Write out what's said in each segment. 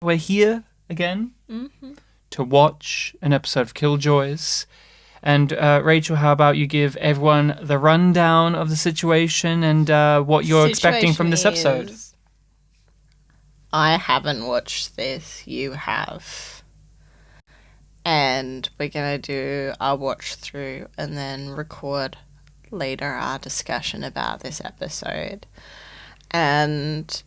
We're here again to watch an episode of Killjoys. And Rachel, how about you give everyone the rundown of the situation and what you're expecting from this episode? I haven't watched this. You have. And we're going to do our watch through and then record later our discussion about this episode. And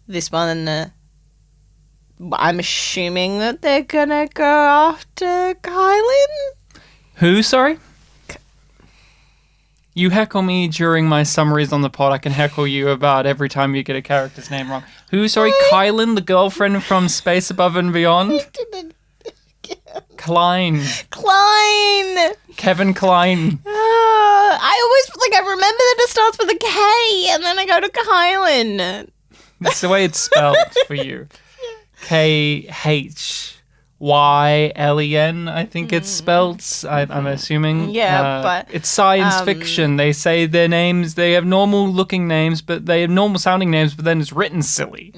this one, I'm assuming that they're going to go after Kylan? Who, sorry? You heckle me during my summaries on the pod. I can heckle you about every time you get a character's name wrong. Who, sorry? Kylan, the girlfriend from Space Above and Beyond? Klein. Kevin Klein. I always, I remember that it starts with a K and then I go to Kylan. That's the way it's spelled for you. K-H-Y-L-E-N, I think it's spelled. I'm assuming. Yeah, but it's science fiction. They say their names, they have normal looking names, but they have normal sounding names, but then it's written silly.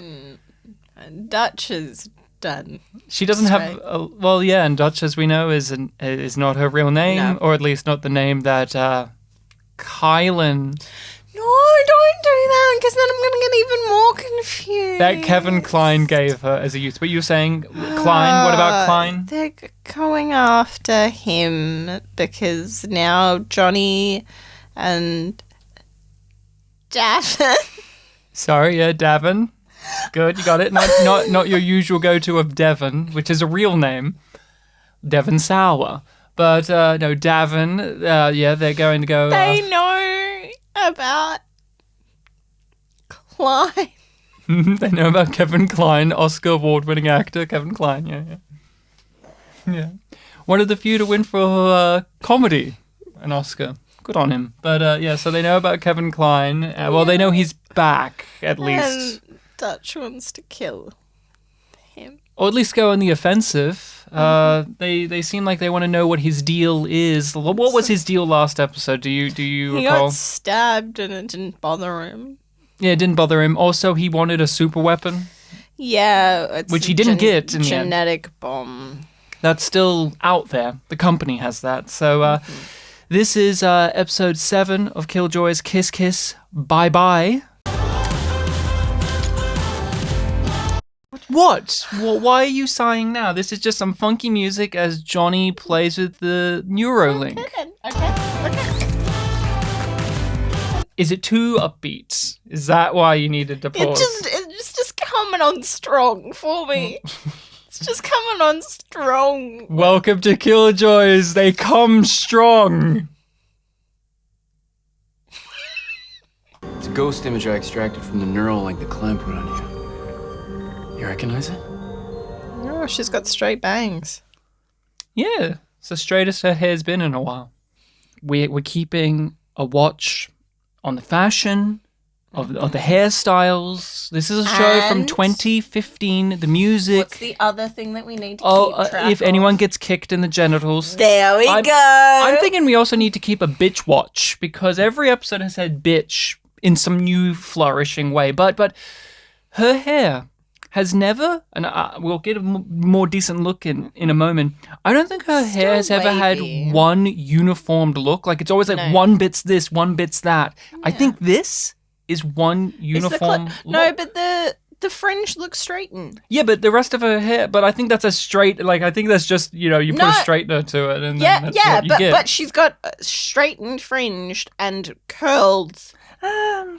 Dutch is done. She doesn't have, and Dutch, as we know, is not her real name, or at least not the name that Kylan... No, don't do that, because then I'm going to get even more confused. That Kevin Klein gave her as a youth. But you were saying Klein, what about Klein? They're going after him because now Johnny and Davin. Sorry, yeah, Davin. Good, you got it. Not your usual go-to of Devon, which is a real name. Devon Sauer. But no, Davin, they're going to go... They know about Klein. They know about Kevin Klein, Oscar award-winning actor Kevin Klein. Yeah. One of the few to win for comedy, an Oscar. Good on him. But so they know about Kevin Klein. They know he's back at least. And Dutch wants to kill him, or at least go on the offensive. They seem like they want to know what his deal is. What was his deal last episode? Do you recall? He got stabbed and it didn't bother him. Yeah, it didn't bother him. Also, he wanted a super weapon. Yeah, which he didn't get in the end. Genetic bomb. That's still out there. The company has that. So this is episode 7 of Killjoys. Kiss, kiss, bye, bye. What? Why are you sighing now? This is just some funky music as Johnny plays with the Neuralink. Okay. Is it too upbeat? Is that why you needed to pause? It's just coming on strong for me. It's just coming on strong. Welcome to Killjoys. They come strong. It's a ghost image I extracted from the Neuralink that Clem put on you. You recognize it? Oh, she's got straight bangs. Yeah, it's the straightest her hair's been in a while. We're keeping a watch on the fashion of the hairstyles. This is a show from 2015. The music. What's the other thing that we need to keep track if anyone gets kicked in the genitals. There we go. I'm thinking we also need to keep a bitch watch because every episode has had bitch in some new flourishing way. But her hair has never, and we'll get a more decent look in a moment. I don't think her hair has ever had one uniformed look. Like, it's always like one bit's this, one bit's that. Yeah. I think this is one uniform look. No, but the fringe looks straightened. Yeah, but the rest of her hair, but I think that's a straight, I think that's just, you put a straightener to it. And then that's what you get. But she's got straightened, fringed, and curled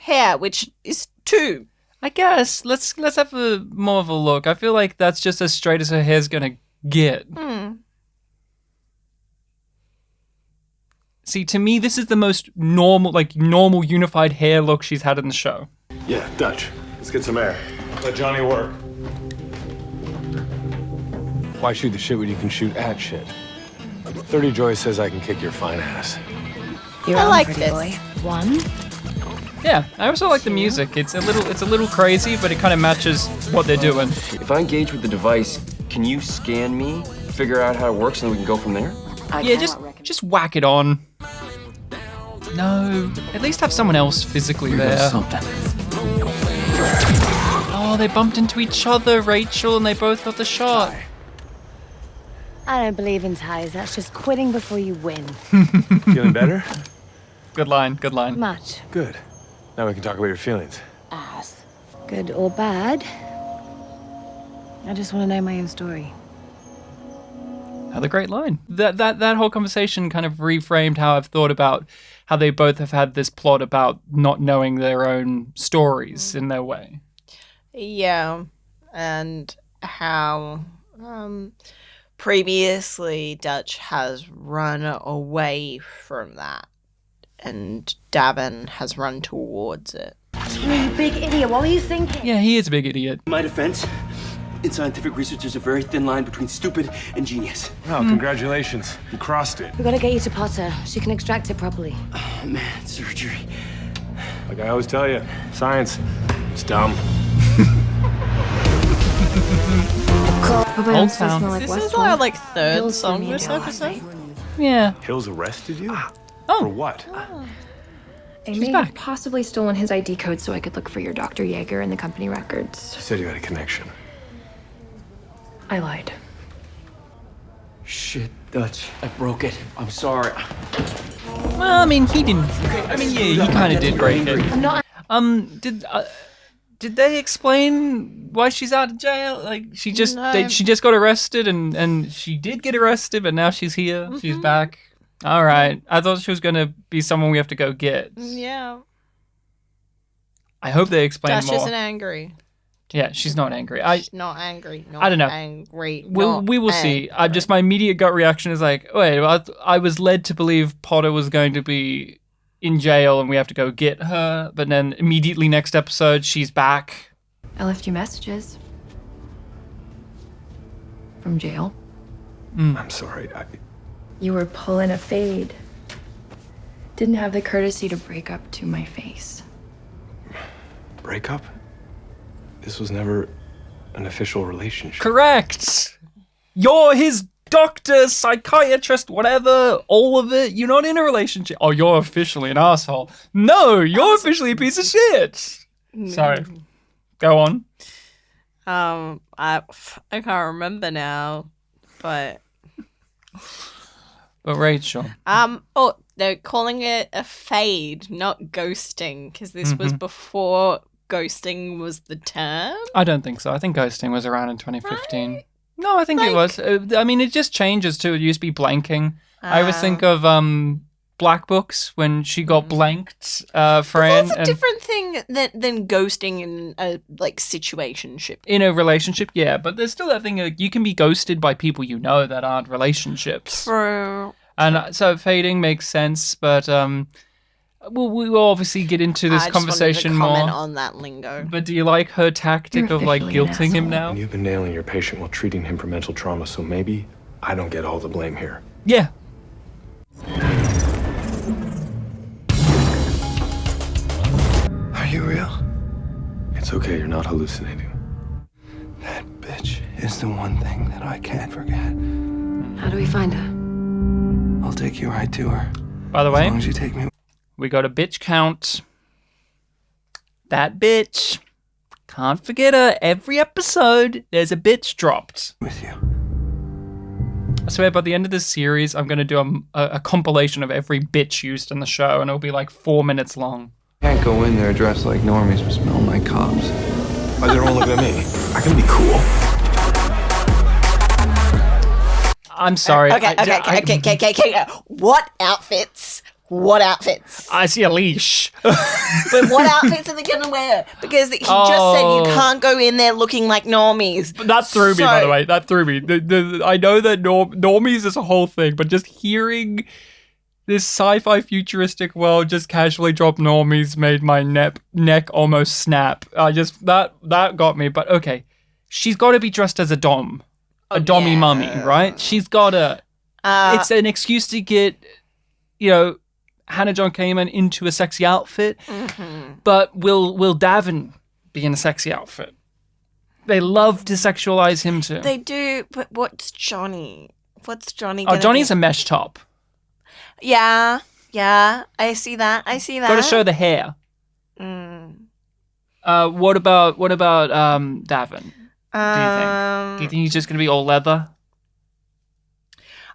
hair, which is 2. I guess let's have more of a look. I feel like that's just as straight as her hair's gonna get. See, to me, this is the most normal unified hair look she's had in the show. Yeah, Dutch. Let's get some air. Let Johnny work. Why shoot the shit when you can shoot at shit? 30 Joy says I can kick your fine ass. I like this. Boy. 1. Yeah, I also like the music. It's a little crazy, but it kind of matches what they're doing. If I engage with the device, can you scan me, figure out how it works, and then we can go from there? Just whack it on. No, at least have someone else physically there. Something. Oh, they bumped into each other, Rachel, and they both got the shot. I don't believe in ties. That's just quitting before you win. Feeling better? Good line, good line. Much. Good. Now we can talk about your feelings. Ass. Good or bad. I just want to know my own story. Another great line. That whole conversation kind of reframed how I've thought about how they both have had this plot about not knowing their own stories in their way. Yeah, and how previously Dutch has run away from that, and Davin has run towards it. You big idiot. What were you thinking? Yeah, he is a big idiot. In my defense, in scientific research, there's a very thin line between stupid and genius. Well, congratulations. You crossed it. We gotta get you to Potter. She can extract it properly. Oh, man, surgery. Like I always tell you, science, it's dumb. Old Town. This is our third song this episode. Yeah. Hills arrested you? Oh. For what? I She's may back. have possibly stolen his ID code so I could look for your Dr. Yeager in the company records. You said you had a connection. I lied. Shit, Dutch, I broke it. I'm sorry. Well, I mean, he didn't. I mean, yeah, he kind of did break it. I'm not. Did they explain why she's out of jail? Like, she just No. she just got arrested, and she did get arrested, but now she's here. She's back. All right. I thought she was gonna be someone we have to go get. Yeah, I hope they explain Dutch more. isn't angry. Yeah, she's not angry. She's not angry. Not I don't know. Angry. We will see. Just my immediate gut reaction is like, wait, I was led to believe Potter was going to be in jail and we have to go get her, but then immediately next episode she's back. I left you messages. From jail. I'm sorry. You were pulling a fade. Didn't have the courtesy to break up to my face. Breakup? This was never an official relationship. Correct. You're his doctor, psychiatrist, whatever, all of it. You're not in a relationship. Oh, you're officially an asshole. No, you're officially a piece of shit. Sorry. Go on. I can't remember now, but Rachel. oh, they're calling it a fade, not ghosting, because this was before ghosting was the term. I don't think so. I think ghosting was around in 2015. No, I think it was. I mean, it just changes too. It used to be blanking. I always think of Black Books when she got blanked for That's a different thing than ghosting in a situationship. in a relationship. Yeah, but there's still that thing. You can be ghosted by people you know that aren't relationships. True. And so fading makes sense, but we'll obviously get into this conversation I just wanted to comment more. on that lingo. But do you like her tactic You're of like officially an guilting him asshole. now? And you've been nailing your patient while treating him for mental trauma, so maybe I don't get all the blame here. Yeah. Are you real? It's okay, you're not hallucinating. That bitch is the one thing that I can't forget. How do we find her? I'll take you right to her. By the As way, long as you take me. we got a bitch count. That bitch. Can't forget her. Every episode, there's a bitch dropped. With you. I swear by the end of this series, I'm going to do a compilation of every bitch used in the show, and it'll be like 4 minutes long. Can't go in there dressed like normies and smell like cops. Why does everyone look at me? I can be cool. I'm sorry. Okay. What outfits? What outfits? I see a leash. But what outfits are they going to wear? Because he just said you can't go in there looking like normies. That threw me, by So- the way. That threw me. I know that normies is a whole thing, but just hearing this sci-fi futuristic world just casually drop normies made my neck almost snap. That got me. But okay, she's got to be dressed as a dom, a dommy yeah. mummy, right? She's got to. It's an excuse to get, Hannah John-Kamen into a sexy outfit. But will Davin be in a sexy outfit? They love to sexualize him too. They do, but what's Johnny? What's Johnny Oh, gonna Johnny's be? a mesh top. Yeah, I see that. Got to show the hair. What about Davin? Do you think he's just gonna be all leather?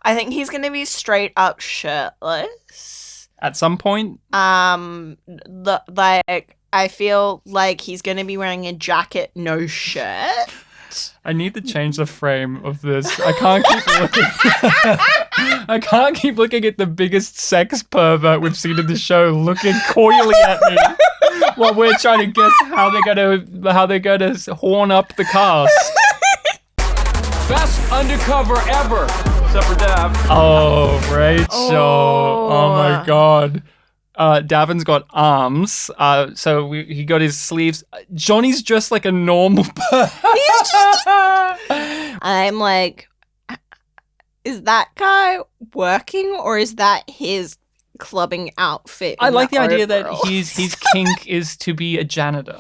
I think he's going to be straight up shirtless. At some point? I feel like he's going to be wearing a jacket, no shirt. I need to change the frame of this. I can't keep looking. I can't keep looking at the biggest sex pervert we've seen in the show looking coyly at me while we're trying to guess how they're gonna horn up the cast. Best undercover ever. Except for Dav. Oh, Rachel. Oh my God. Davin's got arms, so he got his sleeves. Johnny's dressed like a normal person. I'm like, is that guy working or is that his clubbing outfit? I like the idea that his kink is to be a janitor.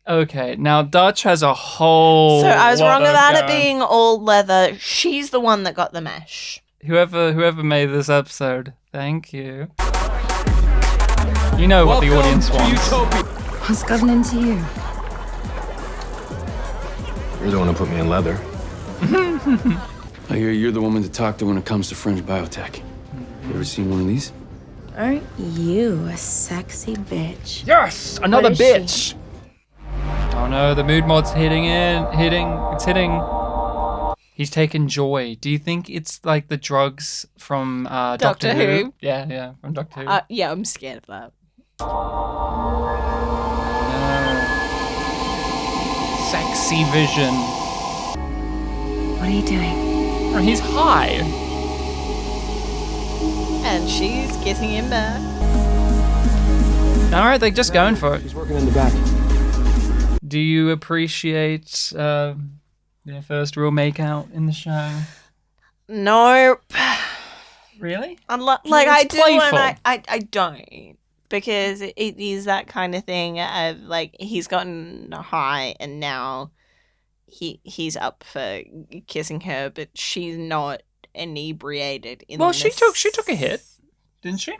Okay, now Dutch has a whole. So I was lot wrong about it going. being all leather. She's the one that got the mesh. Whoever made this episode, thank you. You know what the audience wants. What's gotten into you? You're the one who put me in leather. I hear you're the woman to talk to when it comes to fringe biotech. You ever seen one of these? Aren't you a sexy bitch? Yes, another What is she? bitch. Oh no, the mood mod's hitting. He's taken joy. Do you think it's like the drugs from Doctor Who? Yeah, from Doctor Who. Yeah, I'm scared of that. No. Sexy vision. What are you doing? Oh, he's high. And she's kissing him back. All right, they're just going for it. She's working in the back. Do you appreciate their first real makeout in the show? Nope. Really? Like I It's do playful. and I don't. Because it is that kind of thing of like he's gotten high and now he's up for kissing her, but she's not inebriated in Well, this. she took a hit, didn't she?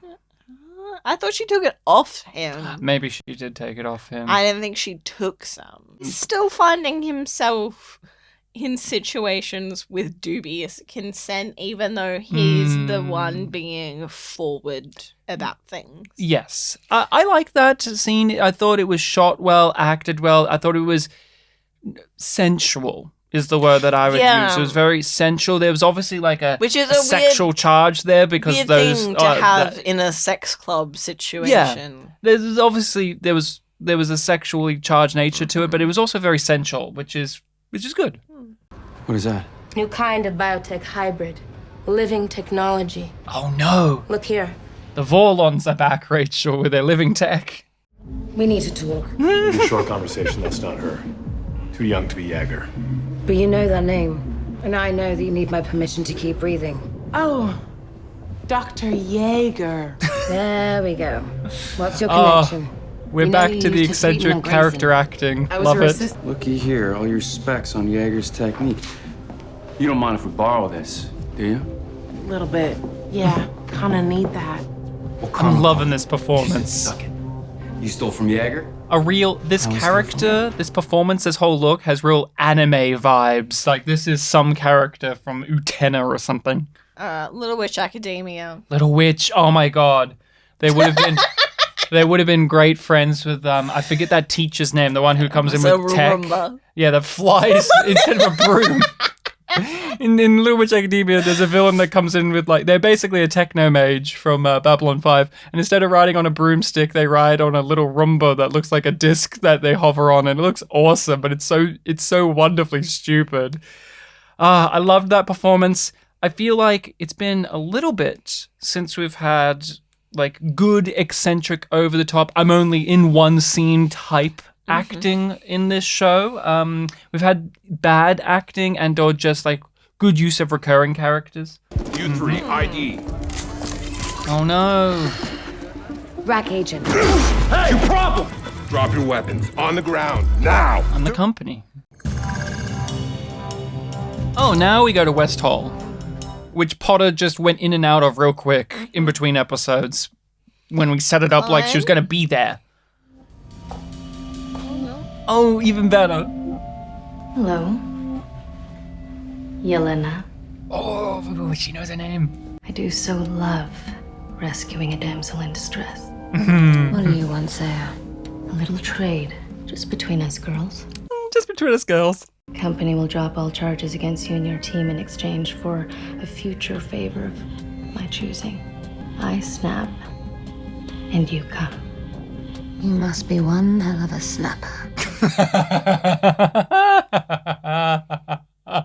I thought she took it off him. Maybe she did take it off him. I didn't think she took some. He's still finding himself in situations with dubious consent, even though he's the one being forward about things. Yes. I like that scene. I thought it was shot well, acted well. I thought it was sensual is the word that I would use. It was very sensual. There was obviously like a Which is a sexual charge there because weird those thing to have in a sex club situation. Yeah. There's obviously there was a sexually charged nature to it, but it was also very sensual, which is good. What is that? New kind of biotech hybrid. Living technology. Oh no. Look here. The Vorlons are back, Rachel, with their living tech. We need to talk. Short conversation, that's not her. Too young to be Jaeger. But you know their name. And I know that you need my permission to keep breathing. Oh, Dr. Jaeger. There we go. What's your connection? We're You know back you to the used to treat me eccentric on character Grayson. acting. I was Love her it. assistant. Looky here, all your specs on Jaeger's technique. You don't mind if we borrow this, do you? A little bit. Yeah, kinda need that. Well, I'm loving this performance. Suck it. You stole from Jaeger? This character, this performance, this whole look has real anime vibes. Like this is some character from Utena or something. Little Witch Academia. Little Witch, oh my god. They would have been great friends with I forget that teacher's name, the one who comes in with tech. Roomba. Yeah, that flies instead of a broom. In Little Witch Academia, there's a villain that comes in with they're basically a techno mage from Babylon 5, and instead of riding on a broomstick, they ride on a little Roomba that looks like a disc that they hover on, and it looks awesome, but it's so wonderfully stupid. I loved that performance. I feel like it's been a little bit since we've had good, eccentric, over the top, I'm only in one scene type acting in this show. We've had bad acting and or just good use of recurring characters. You three, ID. Oh no. Rack agent. Hey, your problem! Drop your weapons on the ground now. I'm the company. Oh, now we go to West Hall, which Potter just went in and out of real quick in between episodes when we set it up like she was going to be there. Oh, even better. Hello. Yelena. Oh, she knows her name. I do so love rescuing a damsel in distress. What do you want, Saya? A little trade, just between us girls. Just between us girls. Company will drop all charges against you and your team in exchange for a future favor of my choosing. I snap, and you come. You must be one hell of a snapper.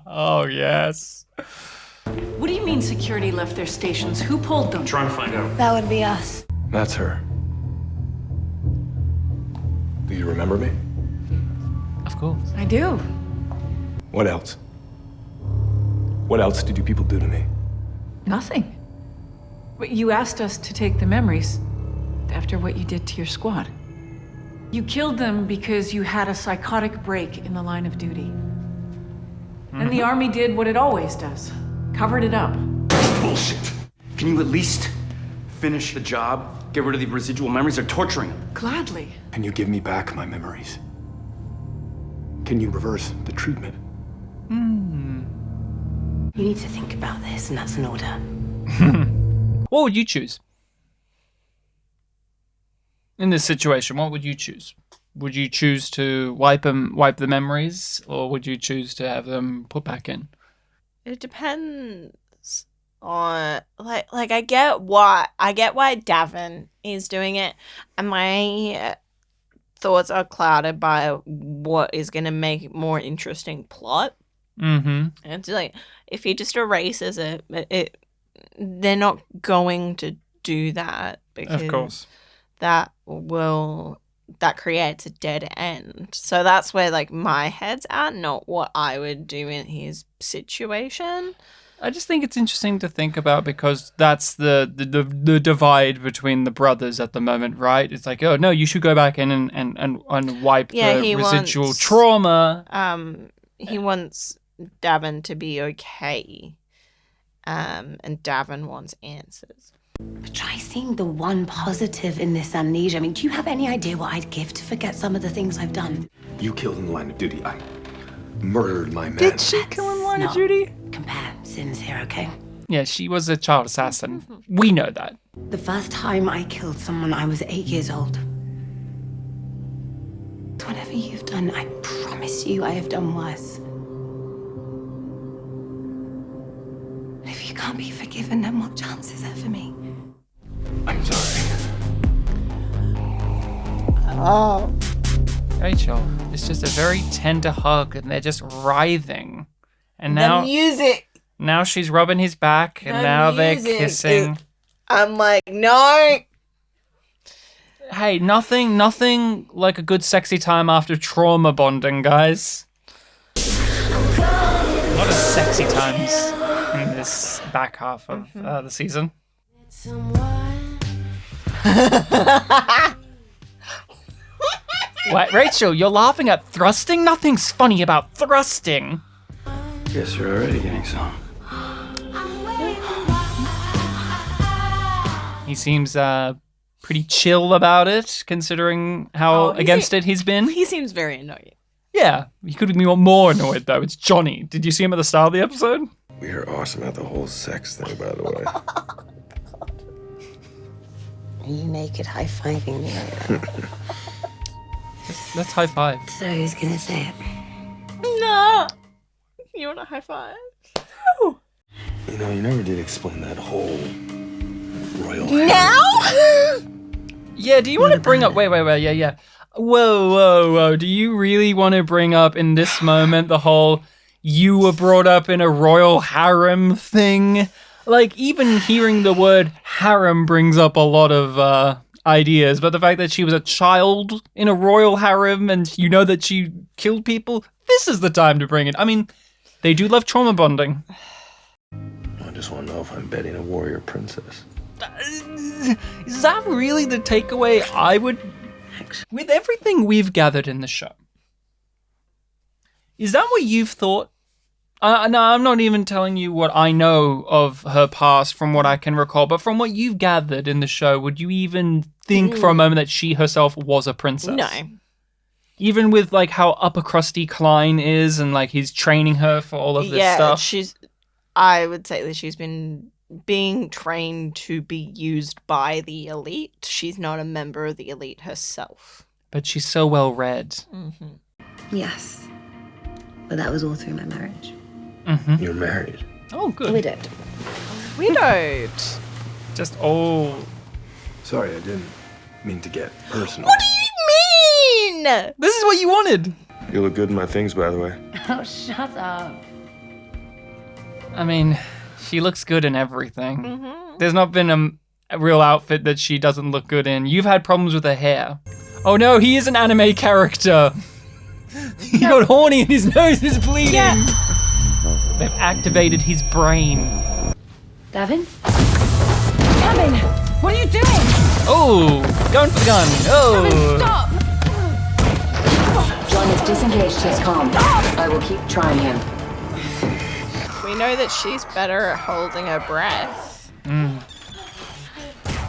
Oh, yes. What do you mean security left their stations? Who pulled them? Trying to find out. That would be us. That's her. Do you remember me? Of course. I do. What else? What else did you people do to me? Nothing. But you asked us to take the memories after what you did to your squad. You killed them because you had a psychotic break in the line of duty. And the army did what it always does. Covered it up. Bullshit. Can you at least finish the job? Get rid of the residual memories? They're torturing him. Gladly. Can you give me back my memories? Can you reverse the treatment? You need to think about this, and that's an order. What would you choose? In this situation, what would you choose? Would you choose to wipe the memories, or would you choose to have them put back in? It depends on like I get why Davin is doing it, and my thoughts are clouded by what is going to make it more interesting plot. Mm-hmm. And it's like if he just erases it, they're not going to do that because Of course. that creates a dead end. So that's where like my head's at, not what I would do in his situation. I just think it's interesting to think about because that's the divide between the brothers at the moment, right? It's like, oh no, you should go back in and wipe the residual trauma. He wants Davin to be okay. And Davin wants answers. But try seeing the one positive in this amnesia. I mean, do you have any idea what I'd give to forget some of the things I've done? You killed in the line of duty. I murdered my men. Did she kill in line of duty? Compare sins here, okay? Yeah, she was a child assassin. We know that. The first time I killed someone, I was 8 years old. Whatever you've done, I promise you I have done worse. And if you can't be forgiven, then what chance is there for me? I'm sorry. Oh. Rachel, it's just a very tender hug and they're just writhing. And now The music. Now she's rubbing his back and now they're kissing. I'm like, no. Hey, nothing like a good sexy time after trauma bonding, guys. A lot of sexy times in this back half of the season. What, Rachel, you're laughing at thrusting? Nothing's funny about thrusting. Guess you're already getting some. He seems pretty chill about it, considering how against it he's been. He seems very annoyed. Yeah, he could be more annoyed, though. It's Johnny. Did you see him at the start of the episode? We are awesome at the whole sex thing, by the way. Are you naked high-fiving me? Let's high five. So who's gonna say it? No. You want a high five? You know, you never did explain that whole royal... Now? Yeah, do you want to bring up... Wait, yeah. Whoa. Do you really want to bring up in this moment the whole you were brought up in a royal harem thing? Like, even hearing the word harem brings up a lot of ideas, but the fact that she was a child in a royal harem and you know that she killed people, this is the time to bring it. I mean, they do love trauma bonding. I just want to know if I'm betting a warrior princess. Is that really the takeaway I would... With everything we've gathered in the show, is that what you've thought? No, I'm not even telling you what I know of her past from what I can recall, but from what you've gathered in the show, would you even think for a moment that she herself was a princess? No. Even with like how upper crusty Klein is, and like he's training her for all of this stuff. I would say that she's been being trained to be used by the elite. She's not a member of the elite herself. But she's so well read. Mm-hmm. Yes. But that was all through my marriage. Mm-hmm. You're married. Oh, good. Widowed. Widowed. Just all. Sorry, I didn't mean to get personal. What do you mean? This is what you wanted. You look good in my things, by the way. Oh, shut up. I mean, she looks good in everything. There's not been a real outfit that she doesn't look good in. You've had problems with her hair. Oh no, he is an anime character. He got horny and his nose is bleeding. Yeah. They've activated his brain. Davin? Davin! What are you doing? Oh, going for the gun. Oh. Stop! John has disengaged his comm. I will keep trying him. We know that she's better at holding her breath. You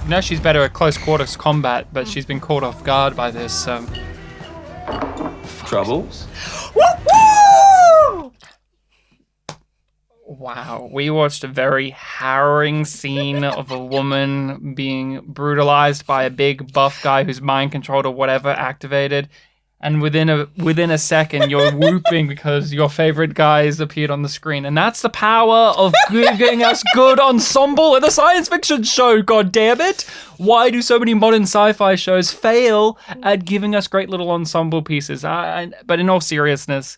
know she's better at close quarters combat, but she's been caught off guard by this, so... Troubles? Woo! Wow, we watched a very harrowing scene of a woman being brutalized by a big buff guy whose mind controlled or whatever activated, and within a second you're whooping because your favorite guys appeared on the screen, and that's the power of giving us good ensemble in a science fiction show. God damn it! Why do so many modern sci-fi shows fail at giving us great little ensemble pieces? But in all seriousness,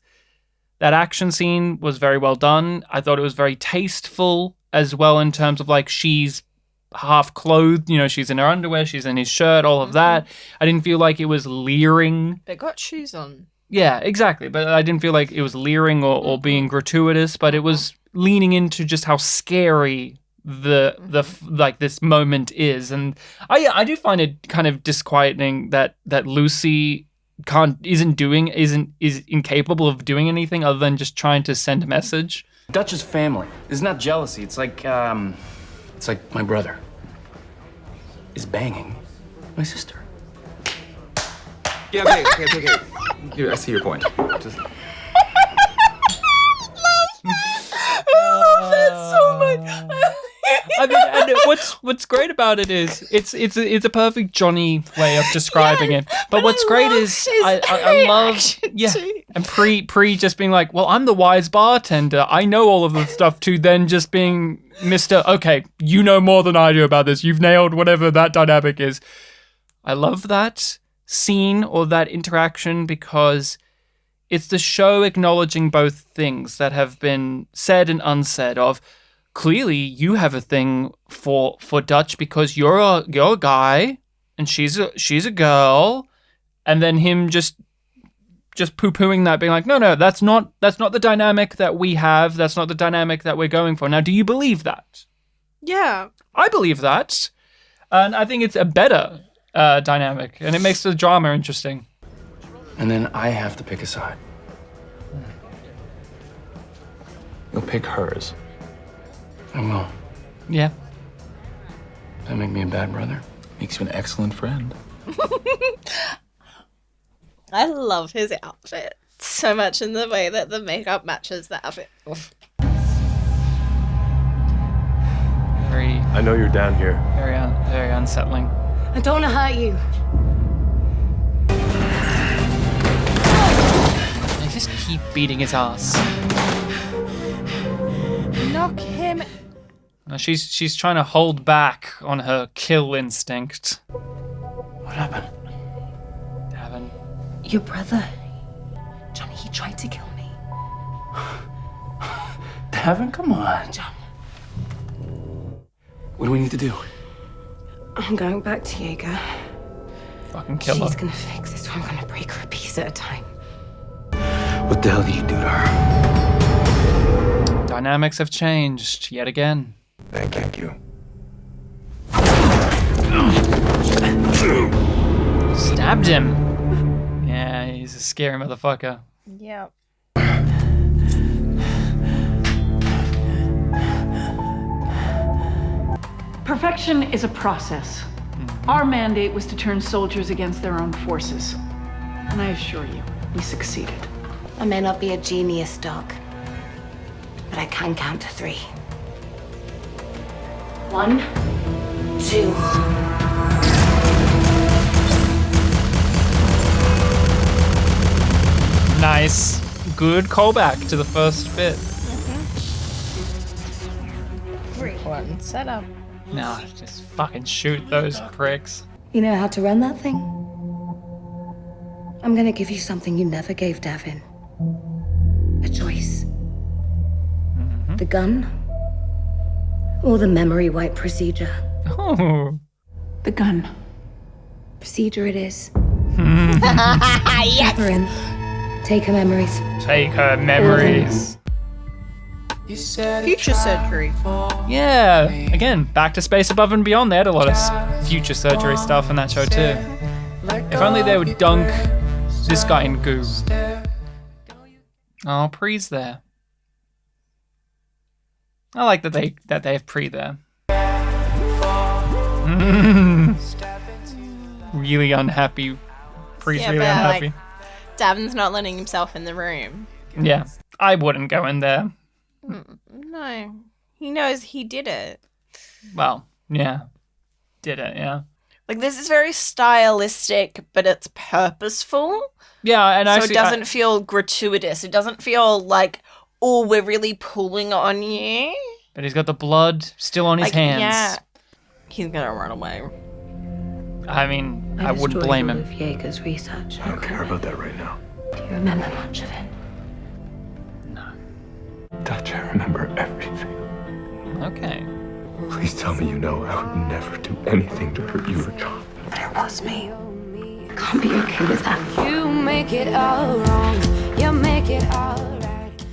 that action scene was very well done. I thought it was very tasteful as well, in terms of like she's half clothed, you know, she's in her underwear, she's in his shirt, all of that. I didn't feel like it was leering. They got shoes on. Yeah, exactly. But I didn't feel like it was leering or being gratuitous, but it was leaning into just how scary the like this moment is. And I do find it kind of disquieting that Lucy is incapable of doing anything other than just trying to send a message. Dutch is family. It's not jealousy. It's like my brother is banging my sister. Yeah, okay. Dude, I see your point. Just... I love that so much. I mean, and what's great about it is it's a perfect Johnny way of describing it. But what's great is I love and pre just being like, well, I'm the wise bartender. I know all of the stuff, to then just being Mr. Okay, you know more than I do about this. You've nailed whatever that dynamic is. I love that scene or that interaction because it's the show acknowledging both things that have been said and unsaid of. Clearly, you have a thing for Dutch because you're a guy and she's a girl, and then him just poo-pooing that, being like, no, that's not the dynamic that we have. That's not the dynamic that we're going for. Now, do you believe that? Yeah, I believe that, and I think it's a better dynamic, and it makes the drama interesting. And then I have to pick a side. You'll pick hers. I will. Yeah. Does that make me a bad brother? Makes you an excellent friend. I love his outfit so much, in the way that the makeup matches the outfit. I know you're down here. Very unsettling. I don't want to hurt you. They just keep beating his ass. Knock him. She's trying to hold back on her kill instinct. What happened? Davin. Your brother. Johnny, he tried to kill me. Davin, come on. John. What do we need to do? I'm going back to Jaeger. Fucking kill her. She's gonna fix this, or I'm gonna break her a piece at a time. What the hell did you do to her? Dynamics have changed yet again. Thank you. Stabbed him. Yeah, he's a scary motherfucker. Yep. Perfection is a process. Our mandate was to turn soldiers against their own forces. And I assure you, we succeeded. I may not be a genius, Doc, but I can count to 3. 1, 2. Nice. Good callback to the first bit. Great one. Set up. No, just fucking shoot those pricks. You know how to run that thing? I'm gonna give you something you never gave Davin. A choice. The gun or the memory wipe procedure. Oh. The gun. Procedure it is. Yes. Have her in. Take her memories. Take her memories. Future surgery. Yeah. Again, back to Space Above and Beyond. They had a lot of future surgery stuff in that show too. If only they would dunk this guy in goo. Oh, Pre's there. I like that they have Pre there. Really unhappy. Pre's really unhappy. Like, Davin's not letting himself in the room. Yeah, I wouldn't go in there. No, he knows he did it. Well, yeah, did it, yeah. Like, this is very stylistic, but it's purposeful. Yeah, and so actually, it doesn't feel gratuitous. It doesn't feel like, oh, we're really pulling on you. But he's got the blood still on his hands. Yeah, he's gonna run away. I mean, I wouldn't blame him. Jaeger's research. I don't care about that right now. Do you remember much of it? Dutch, I remember everything. Okay. Please tell me you know I would never do anything to hurt you or John. But it was me. I can't be okay with that. You make it all wrong. You make it all right.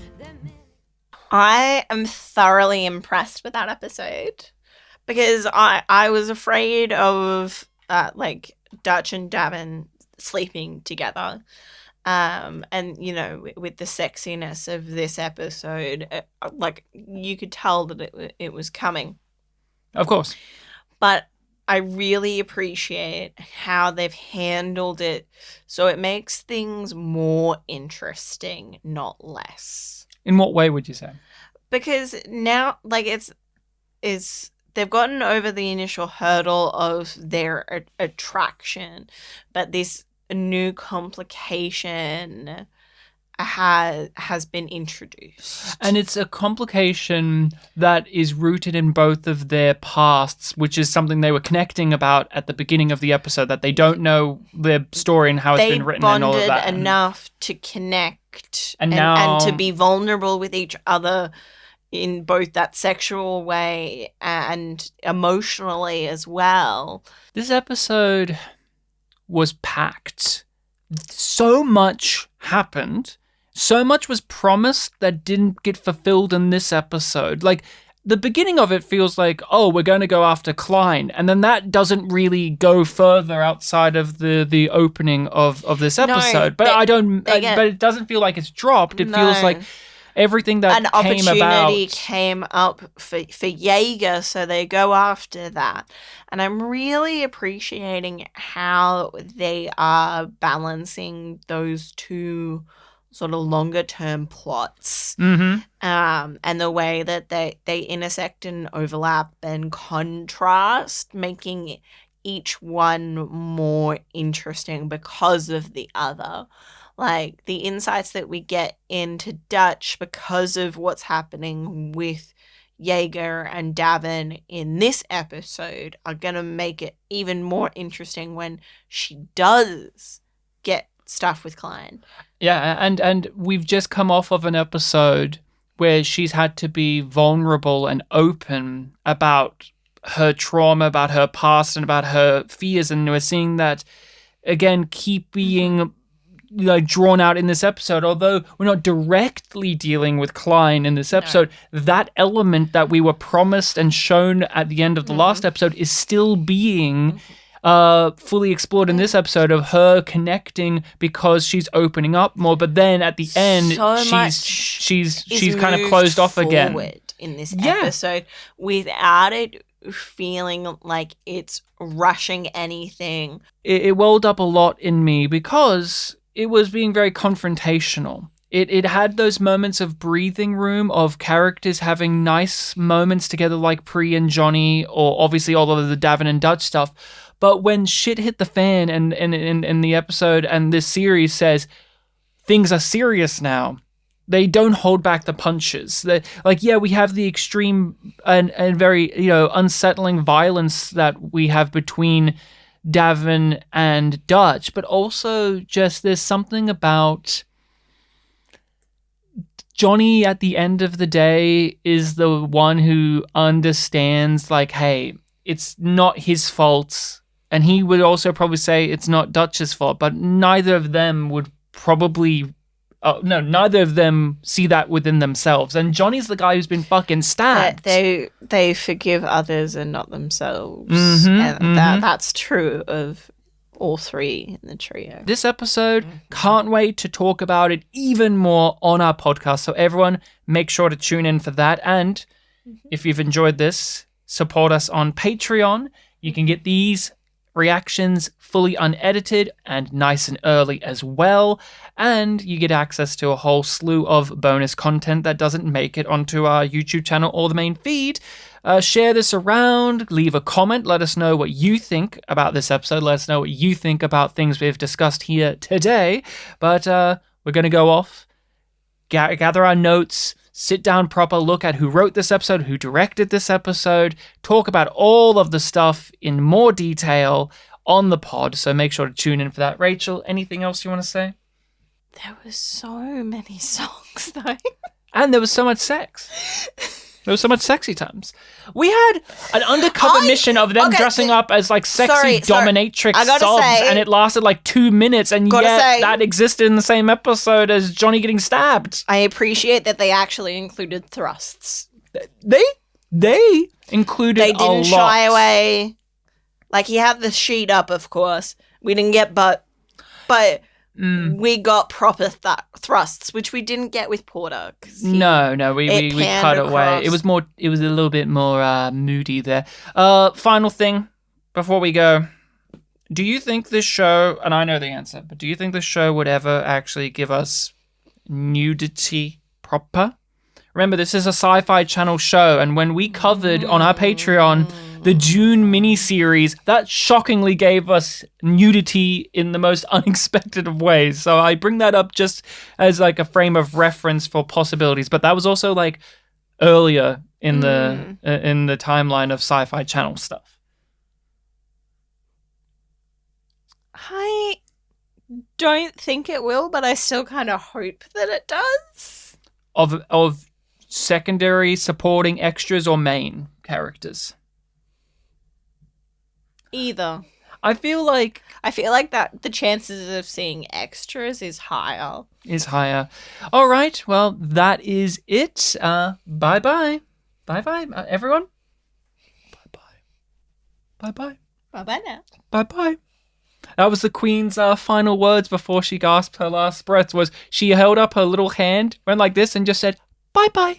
I am thoroughly impressed with that episode because I was afraid of like Dutch and Davin sleeping together. And you know, with the sexiness of this episode, like you could tell that it was coming. Of course. But I really appreciate how they've handled it so it makes things more interesting, not less. In what way would you say? Because now, like, it's they've gotten over the initial hurdle of their attraction, but this new complication has been introduced. And it's a complication that is rooted in both of their pasts, which is something they were connecting about at the beginning of the episode, that they don't know their story and how it's been written and all of that. They bonded enough to connect and to be vulnerable with each other in both that sexual way and emotionally as well. This episode was packed. So much happened. So much was promised that didn't get fulfilled in this episode. Like, the beginning of it feels like, oh, we're going to go after Klein. And then that doesn't really go further outside of the opening of this episode. But but it doesn't feel like it's dropped. It feels like everything that came about. An opportunity came up for Jaeger, so they go after that. And I'm really appreciating how they are balancing those two sort of longer term plots. Mm-hmm. And the way that they intersect and overlap and contrast, making each one more interesting because of the other. Like, the insights that we get into Dutch because of what's happening with Jaeger and Davin in this episode are going to make it even more interesting when she does get stuff with Klein. Yeah, and we've just come off of an episode where she's had to be vulnerable and open about her trauma, about her past, and about her fears, and we're seeing that, again, keep being like drawn out in this episode. Although we're not directly dealing with Klein in this episode, that element that we were promised and shown at the end of the last episode is still being fully explored in this episode, of her connecting because she's opening up more. But then at the end, she's kind of closed off again in this episode without it feeling like it's rushing anything. It welled up a lot in me because it was being very confrontational. It had those moments of breathing room, of characters having nice moments together like Pri and Johnny, or obviously all of the Davin and Dutch stuff. But when shit hit the fan and in the episode and this series says things are serious now, they don't hold back the punches. We have the extreme and very, unsettling violence that we have between Davin and Dutch, but also just there's something about Johnny at the end of the day is the one who understands, like, hey, it's not his fault. And he would also probably say it's not Dutch's fault, but neither of them would probably... neither of them see that within themselves. And Johnny's the guy who's been fucking stabbed. They forgive others and not themselves. And that's true of all three in the trio. This episode, can't wait to talk about it even more on our podcast. So everyone, make sure to tune in for that. And if you've enjoyed this, support us on Patreon. You can get these reactions fully unedited and nice and early as well. And you get access to a whole slew of bonus content that doesn't make it onto our YouTube channel or the main feed. Share this around, leave a comment, let us know what you think about this episode, let us know what you think about things we've discussed here today. But we're going to go off, gather our notes, sit down proper, look at who wrote this episode, who directed this episode, talk about all of the stuff in more detail on the pod. So make sure to tune in for that. Rachel, anything else you want to say? There were so many songs, though. And there was so much sex. There was so much sexy times. We had an undercover mission of them dressing up as like sexy dominatrix subs, and it lasted like 2 minutes, and yet that existed in the same episode as Johnny getting stabbed. I appreciate that they actually included thrusts. They included They didn't a shy lot. away. Like, he had the sheet up, of course. We didn't get but we got proper thrusts, which we didn't get with Porter. No, we cut it away. It was a little bit more moody there. Final thing before we go. Do you think this show, and I know the answer, but do you think this show would ever actually give us nudity proper? Remember, this is a Sci-Fi Channel show, and when we covered on our Patreon the June miniseries, that shockingly gave us nudity in the most unexpected of ways. So I bring that up just as like a frame of reference for possibilities. But that was also like earlier in the timeline of Sci-Fi Channel stuff. I don't think it will, but I still kind of hope that it does. Of secondary supporting extras or main characters? Either. I feel like that the chances of seeing extras is higher. All right. Well, that is it. Bye-bye. Bye-bye, everyone. Bye-bye. Bye-bye. Bye-bye now. Bye-bye. That was the Queen's final words before she gasped her last breath. Was she held up her little hand, went like this, and just said, bye-bye.